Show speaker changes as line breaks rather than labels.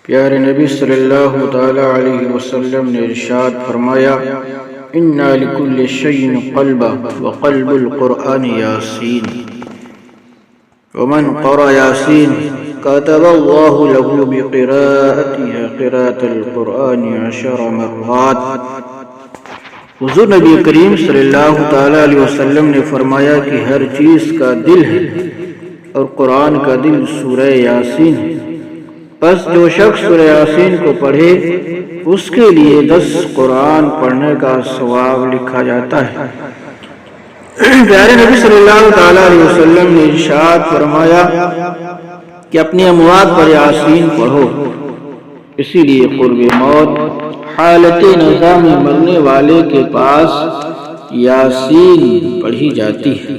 پیارے نبی صلی اللہ تعالی علیہ وسلم نے ارشاد فرمایا، اِنَّا لِكُلِّ شَيْءٍ قَلْبًا وَقَلْبُ الْقُرْآنِ يَاسِينَ وَمَنْ قَرَأَ يَاسِينَ كَتَبَ اللَّهُ لَهُ بِقِرَاءَتِهَا قِرَاءَةَ الْقُرْآنِ 10 مرات۔ حضور نبی کریم صلی اللہ تعالی علیہ وسلم نے فرمایا کہ ہر چیز کا دل ہے اور قرآن کا دل سورہ یاسین ہے، پس جو شخص سورہ یاسین کو پڑھے اس کے لیے 10 قرآن پڑھنے کا ثواب لکھا جاتا ہے۔ پیارے نبی صلی اللہ تعالی علیہ وسلم نے ارشاد فرمایا کہ اپنی اموات پر یاسین پڑھو، اسی لیے قرب موت حالت نزا میں مرنے والے کے پاس یاسین پڑھی جاتی ہے۔